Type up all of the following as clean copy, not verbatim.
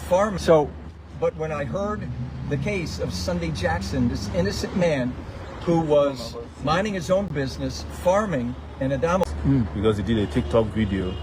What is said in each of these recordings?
farming. So, but when I heard the case of Sunday Jackson, this innocent man who was minding his own business, farming in Adamawa. Because he did a TikTok video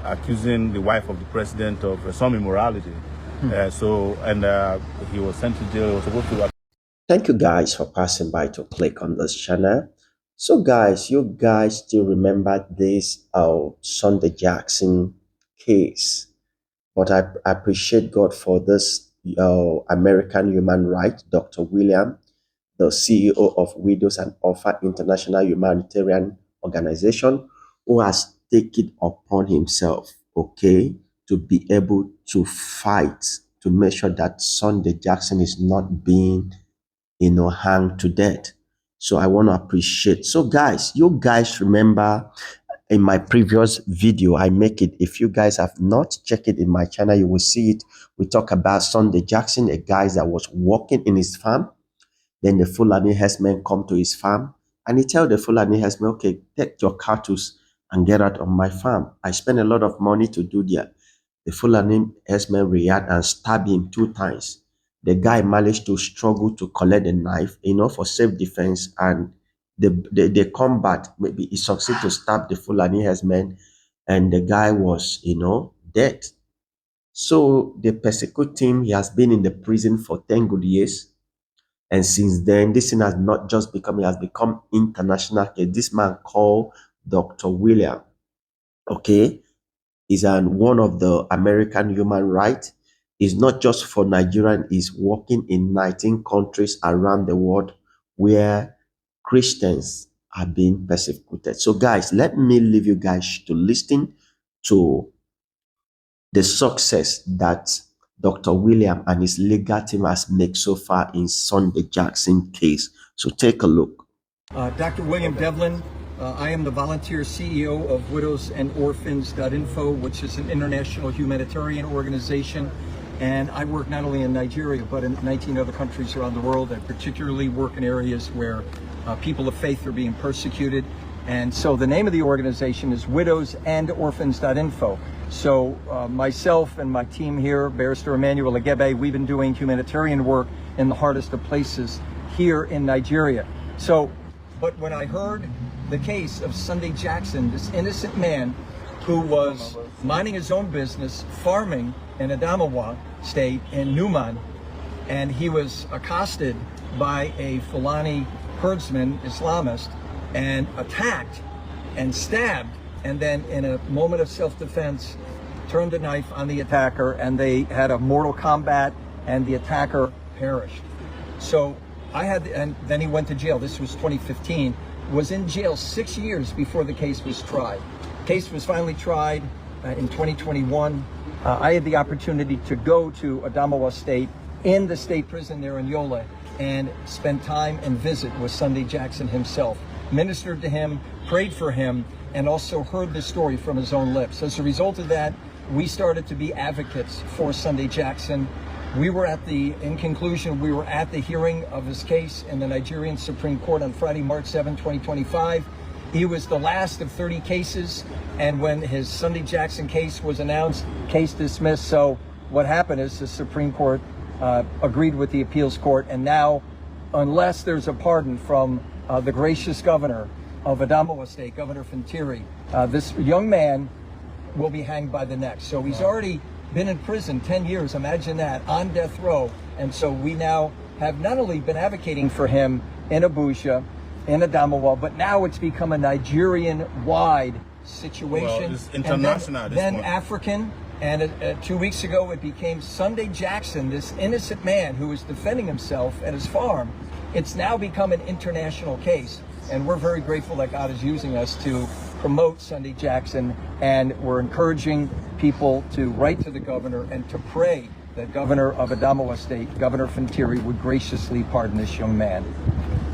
accusing the wife of the president of some immorality. He was sent to jail. He was supposed to. Thank you guys for passing by to click on this channel. So guys, you guys still remember this Sunday Jackson case, but I appreciate God for this American human rights, Dr. William, the CEO of Widows and Orphans International Humanitarian Organization, who has taken upon himself, okay, to be able to fight to make sure that Sunday Jackson is not being, hanged to death. So I want to appreciate. So guys, you guys remember in my previous video, I make it. If you guys have not checked it in my channel, you will see it. We talk about Sunday Jackson, a guy that was working in his farm. Then the Fulani herdsmen come to his farm and he tell the Fulani herdsmen, okay, take your cattle and get out of my farm. I spend a lot of money to do that. The Fulani herdsmen react and stab him 2 times. The guy managed to struggle to collect the knife, for self-defense, and the combat, maybe he succeeded to stab the Fulani herdsmen, and the guy was, dead. So they persecute him. He has been in the prison for 10 good years. And since then, this thing has not just become, it has become international. This man called Dr. William, okay, is one of the American human rights. Is not just for Nigeria, is working in 19 countries around the world where Christians are being persecuted. So guys, let me leave you guys to listen to the success that Dr. William and his legal team has made so far in Sunday Jackson case. So take a look. Dr. William Devlin, I am the volunteer CEO of Widows and Orphans.info, which is an international humanitarian organization. And I work not only in Nigeria, but in 19 other countries around the world. I particularly work in areas where people of faith are being persecuted. And so the name of the organization is Widows and Orphans.info. So myself and my team here, Barrister Emmanuel Agebe, we've been doing humanitarian work in the hardest of places here in Nigeria. So, but when I heard the case of Sunday Jackson, this innocent man who was minding his own business, farming in Adamawa state in Numan, and he was accosted by a Fulani herdsman, Islamist, and attacked and stabbed, and then in a moment of self-defense turned a knife on the attacker, and they had a mortal combat, and the attacker perished. So and then he went to jail. This was 2015, was in jail 6 years before the case was tried. Case was finally tried in 2021. I had the opportunity to go to Adamawa State in the state prison there in Yola and spend time and visit with Sunday Jackson himself, ministered to him, prayed for him, and also heard the story from his own lips. As a result of that, we started to be advocates for Sunday Jackson. In conclusion, we were at the hearing of his case in the Nigerian Supreme Court on Friday, March 7, 2025. He was the last of 30 cases, and when his Sunday Jackson case was announced, case dismissed. So what happened is the Supreme Court agreed with the appeals court, and now, unless there's a pardon from the gracious governor of Adamawa State, Governor Fintiri, this young man will be hanged by the neck. So he's already been in prison 10 years, imagine that, on death row. And so we now have not only been advocating for him in Abuja, in Adamawa, but now it's become a Nigerian-wide situation. Well, it's international and then African, and 2 weeks ago it became Sunday Jackson, this innocent man who was defending himself at his farm. It's now become an international case, and we're very grateful that God is using us to promote Sunday Jackson, and we're encouraging people to write to the governor and to pray that Governor of Adamawa State, Governor Fintiri, would graciously pardon this young man.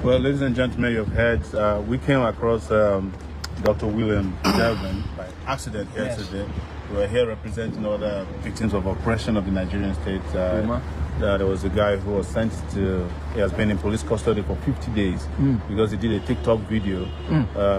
Well, ladies and gentlemen, you've heard, we came across Dr. William Devlin by accident yesterday. We were here representing other victims of oppression of the Nigerian state. There was a guy who was sent to, he has been in police custody for 50 days because he did a TikTok video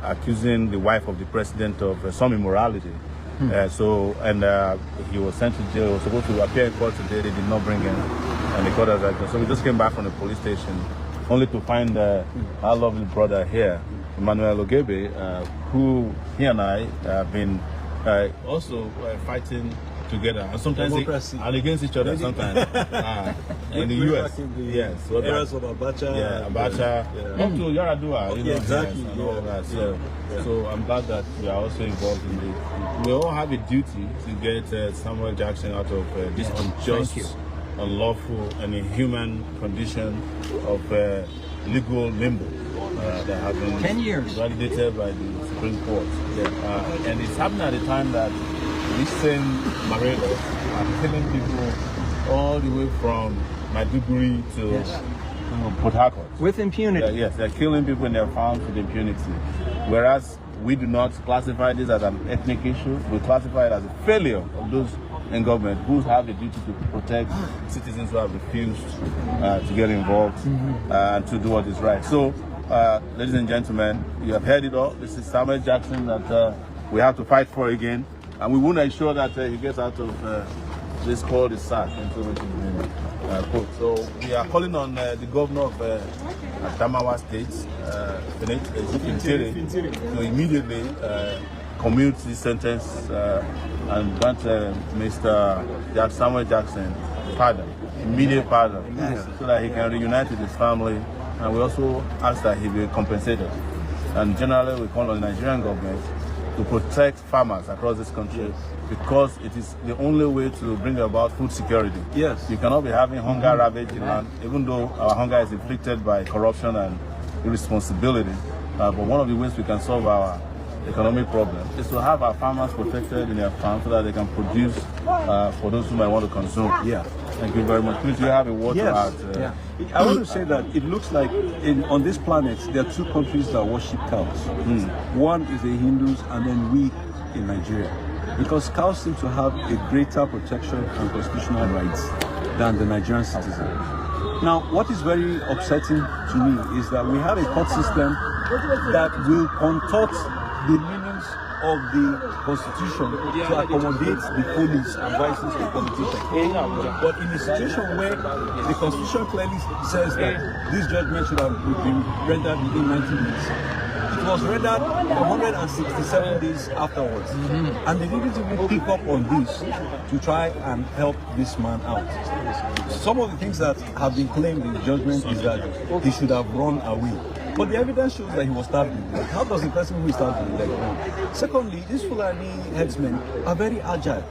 accusing the wife of the president of some immorality. He was sent to jail. He was supposed to appear in court today. They did not bring him, and the court has acted. So we just came back from the police station, only to find our lovely brother here, Emmanuel Ogebe, who he and I have been also fighting together, and sometimes and against each other sometimes. In the US, yes, so areas of Abacha, up to Yaradua, exactly, and all that. So I'm glad that we are also involved in this. We all have a duty to get Samuel Jackson out of this unjust, unlawful, and inhuman condition of legal limbo that have been 10 years validated by the Supreme Court. And it's happening at a time that these same Marelos are killing people all the way from Maiduguri to Port Harcourt. with impunity. Yes, they're killing people in their farms with impunity. Whereas we do not classify this as an ethnic issue, we classify it as a failure of those in government who have the duty to protect citizens who have refused to get involved and to do what is right. So, ladies and gentlemen, you have heard it all. This is Samuel Jackson that we have to fight for again. And we want to ensure that he gets out of this cul-de-sac into which he's been put. So we are calling on the governor of Adamawa State, to immediately commute this sentence and grant Mr. Samuel Jackson pardon, immediate pardon, so that he can reunite with his family. And we also ask that he be compensated. And generally, we call on the Nigerian government to protect farmers across this country, because it is the only way to bring about food security. Yes. You cannot be having hunger ravage in land, even though our hunger is inflicted by corruption and irresponsibility. But one of the ways we can solve our economic problem is to have our farmers protected in their farms so that they can produce for those who might want to consume. Yeah. Thank you very much. Please, you have a word to add. I want to say that it looks like on this planet there are two countries that worship cows. One is the Hindus, and then we in Nigeria, because cows seem to have a greater protection and constitutional rights than the Nigerian citizen. Now, what is very upsetting to me is that we have a court system that will contort the meanings of the constitution to accommodate the police advices to politicians. But in a situation where the constitution clearly says that this judgment should have been rendered within 90 days, it was rendered 167 days afterwards. And they didn't even pick up on this to try and help this man out. Some of the things that have been claimed in the judgment is that he should have run away. But the evidence shows that he was stabbed in the leg. How does the person who is stabbed in the leg run? Secondly, these Fulani headsmen are very agile.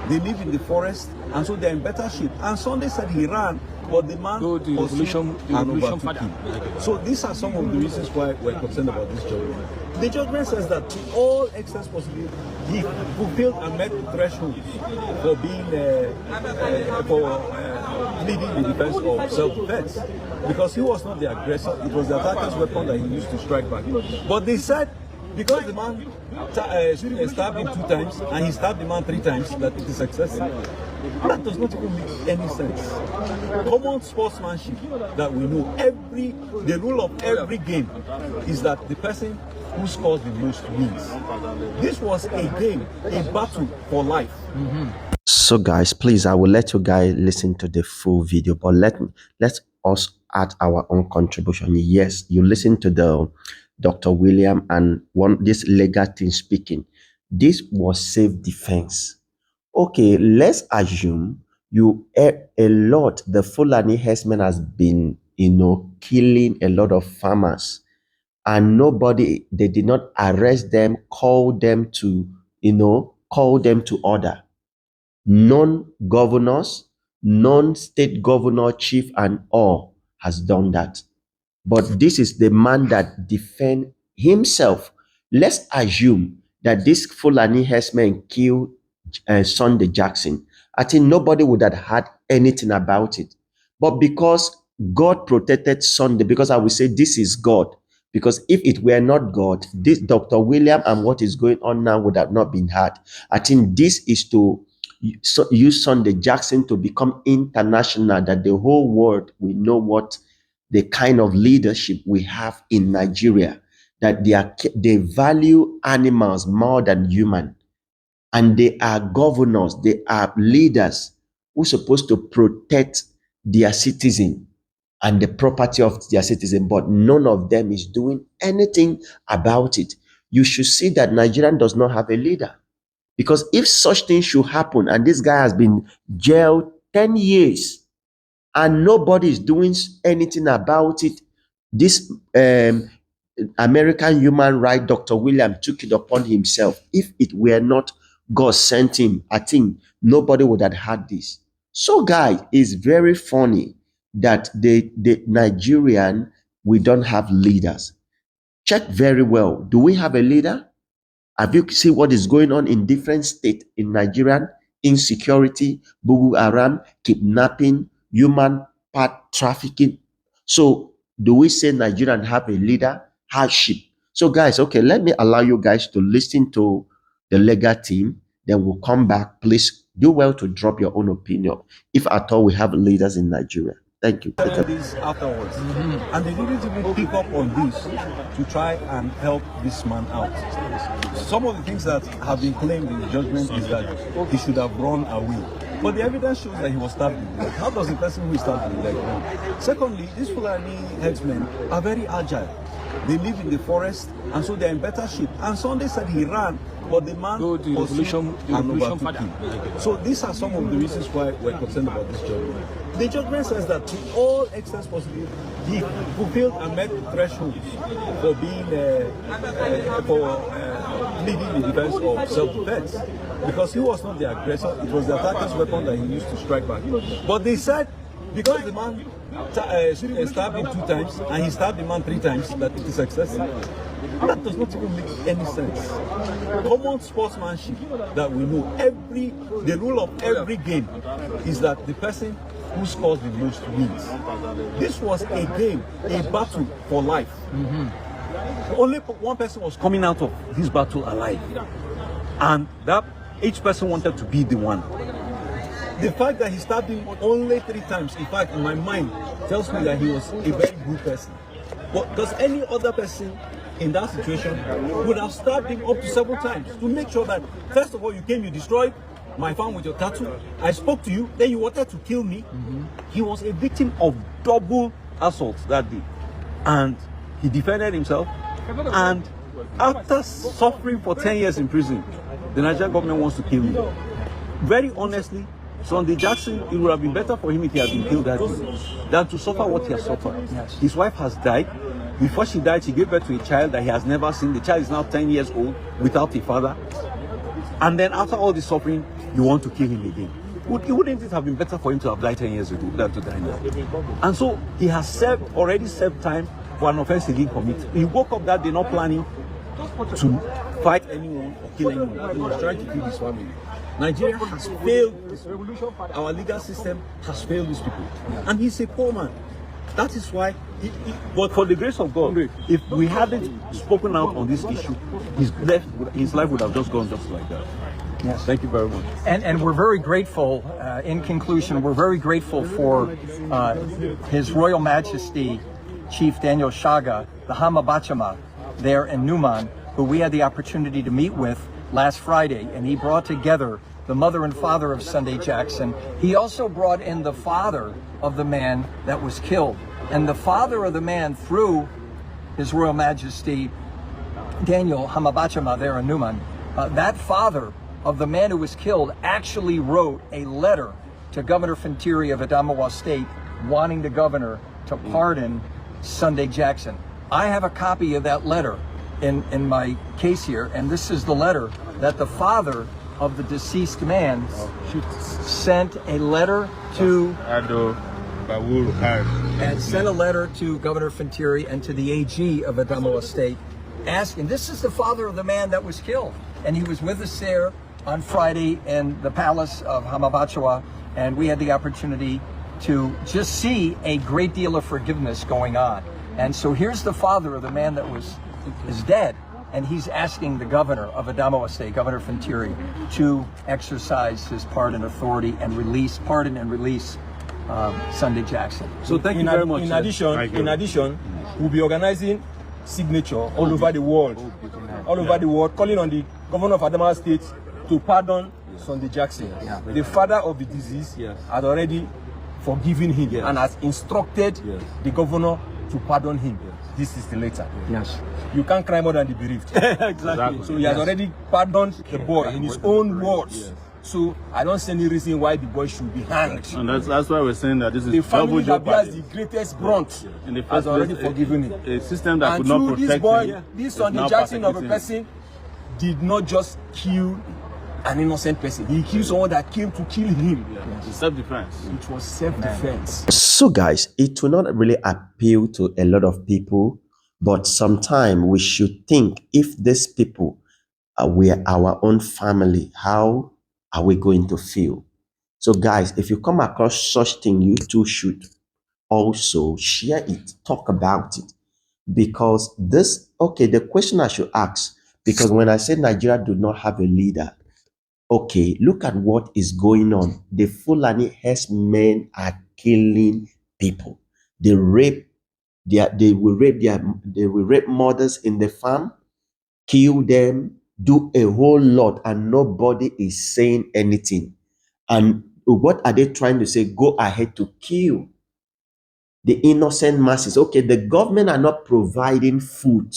They live in the forest, and so they're in better shape. And Sunday said he ran, but the man was revolution him. So these are some of the reasons why we're concerned about this judgment. The judgment says that to all extent possible, he fulfilled and met the threshold for being leading the defense of self-defense, because he was not the aggressor. It was the attacker's weapon that he used to strike back. But they said, because the man stabbed him 2 times and he stabbed the man 3 times, that it is excessive. That does not even make any sense. Common sportsmanship that we know, the rule of every game is that the person who scores the most wins. This was a game, a battle for life. So guys, please, I will let you guys listen to the full video, but let us add our own contribution. Yes, you listen to the Dr. William and this legal team speaking. This was self-defense. Okay, let's assume the Fulani herdsmen has been, killing a lot of farmers, and they did not arrest them, call them to order. Non-governors, non-state governor, chief, and all has done that. But this is the man that defend himself. Let's assume that this Fulani herdsman killed Sunday Jackson. I think nobody would have had anything about it. But because God protected Sunday, because I will say this is God, because if it were not God, this Dr. William and what is going on now would have not been had. I think this is to use Sunday Jackson to become international, that the whole world will know what the kind of leadership we have in Nigeria, that they value animals more than human. and they are governors, they are leaders who are supposed to protect their citizen and the property of their citizen, but none of them is doing anything about it. You should see that Nigeria does not have a leader. Because if such thing should happen, and this guy has been jailed 10 years, and nobody is doing anything about it, this American human rights Dr. William took it upon himself. If it were not God sent him, I think nobody would have had this. So, guys, it's very funny that the Nigerian, we don't have leaders. Check very well. Do we have a leader? Have you seen what is going on in different states in Nigeria? Insecurity, Boko Haram, kidnapping, human part trafficking. So do we say Nigerians have a leader? Hardship. So guys, okay, let me allow you guys to listen to the legal team. Then we'll come back. Please do well to drop your own opinion, if at all we have leaders in Nigeria. Thank you. This afterwards, and they didn't even pick up on this to try and help this man out. Some of the things that have been claimed in the judgment is that he should have run away, but the evidence shows that he was stabbed in the leg. How does the person who is stabbed in the leg run? Secondly, these Fulani headsmen are very agile. They live in the forest, and so they're in better shape. And Sunday said he ran, but the man was and overtook him. So these are some of the reasons why we're concerned about this judgment. The judgment says that to all extents possible, he fulfilled and met the thresholds for being pleading in defense of self-defense, because he was not the aggressor; it was the attacker's weapon that he used to strike back. But they said because the man stabbed him 2 times and he stabbed the man 3 times, that it is excessive. That does not even make any sense. Common sportsmanship that we know, the rule of every game is that the person who scores the most wins. This was a game, a battle for life. Only one person was coming out of this battle alive, and that each person wanted to be the one. The fact that he stabbed him only 3 times, in fact, in my mind, tells me that he was a very good person. But because any other person in that situation would have stabbed him up to several times to make sure that, first of all, you came, you destroyed my farm with your tattoo. I spoke to you, then you wanted to kill me. He was a victim of double assault that day, and he defended himself. And after suffering for 10 years in prison, the Nigerian government wants to kill him. Very honestly, Sunday Jackson, it would have been better for him if he had been killed that day than to suffer what he has suffered. Yes. His wife has died. Before she died, she gave birth to a child that he has never seen. The child is now 10 years old without a father. And then after all this suffering, you want to kill him again. Wouldn't it have been better for him to have died 10 years ago than to die now? And so he has already served time for an offense he didn't commit. He woke up that day not planning to fight anyone or kill anyone. He was trying to kill his family. Nigeria has failed. Our legal system has failed these people. And he's a poor man. That is why, but for the grace of God, if we hadn't spoken out on this issue, his life would have just gone just like that. Yes. Thank you very much. And we're very grateful, in conclusion, we're very grateful for His Royal Majesty, Chief Daniel Shaga, the Hamabachama there in Numan, who we had the opportunity to meet with last Friday, and he brought together the mother and father of Sunday Jackson. He also brought in the father of the man that was killed. And the father of the man, through His Royal Majesty Daniel Hamabachama there in Numan, that father of the man who was killed actually wrote a letter to Governor Fintiri of Adamawa State wanting the governor to pardon Sunday Jackson. I have a copy of that letter in my case here, and this is the letter that the father of the deceased man sent a letter to sent a letter to Governor Fintiri and to the AG of Adamawa State asking, this is the father of the man that was killed, and he was with us there on Friday in the palace of Hamabachawa, and we had the opportunity to just see a great deal of forgiveness going on. And so here's the father of the man that is dead, and he's asking the governor of Adamawa State, Governor Fintiri, to exercise his pardon authority and pardon and release Sunday Jackson. So thank you very much. In addition, we'll be organizing signature all over the world, calling on the governor of Adamawa State to pardon Sunday Jackson. The father of the disease had already forgiven him and has instructed the governor to pardon him. This is the letter. Yes. You can't cry more than the bereaved. Exactly. So he has already pardoned the boy in his own words. So I don't see any reason why the boy should be hanged. And that's why we're saying that this is The family double that bears jeopardy. the greatest brunt In the first has already place, forgiven him. A system that And could not through protect this boy, him this is Sunday now Jackson of a persecuting him. person did not just kill an innocent person. He killed someone that came to kill him. It's self-defense. It was self-defense. So guys, it will not really appeal to a lot of people, but sometimes we should think, if these people were our own family, how are we going to feel? So guys, if you come across such thing, you too should also share it, talk about it. Because this, okay, the question I should ask, because when I say Nigeria do not have a leader, okay, look at what is going on. The Fulani herdsmen are killing people. They will rape mothers in the farm, kill them, do a whole lot, and nobody is saying anything. And what are they trying to say? Go ahead to kill the innocent masses. Okay, the government are not providing food.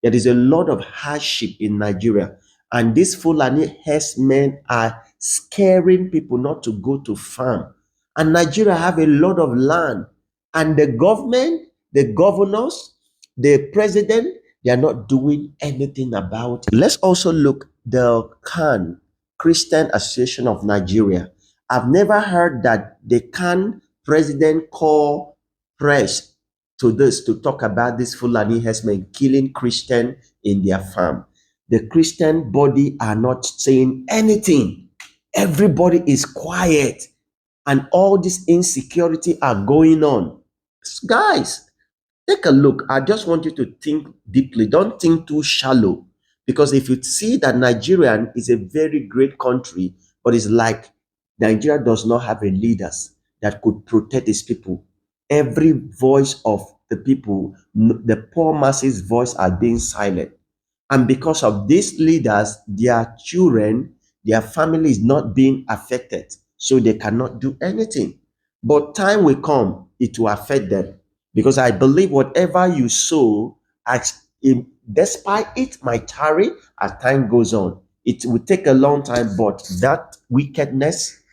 There is a lot of hardship in Nigeria, and these Fulani herdsmen are scaring people not to go to farm. And Nigeria have a lot of land, and the government, the governors, the president, they are not doing anything about it. Let's also look the CAN, Christian Association of Nigeria. I've never heard that the CAN president call press to this to talk about this Fulani herdsmen killing Christian in their farm. The Christian body are not saying anything. Everybody is quiet, and all this insecurity are going on. Guys, take a look. I just want you to think deeply. Don't think too shallow. Because if you see that Nigeria is a very great country, but it's like Nigeria does not have a leaders that could protect its people. Every voice of the people, the poor masses' voice are being silent. And because of these leaders, their children, their family is not being affected. So they cannot do anything. But time will come, it will affect them. Because I believe whatever you sow, despite it might tarry as time goes on, it will take a long time, but that wickedness,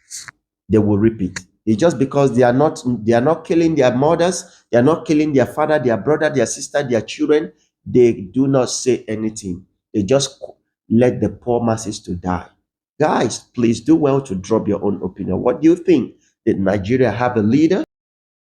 they will reap it. It's just because they are not killing their mothers, they are not killing their father, their brother, their sister, their children. They do not say anything. They just let the poor masses to die. Guys, please do well to drop your own opinion. What do you think? Did Nigeria have a leader?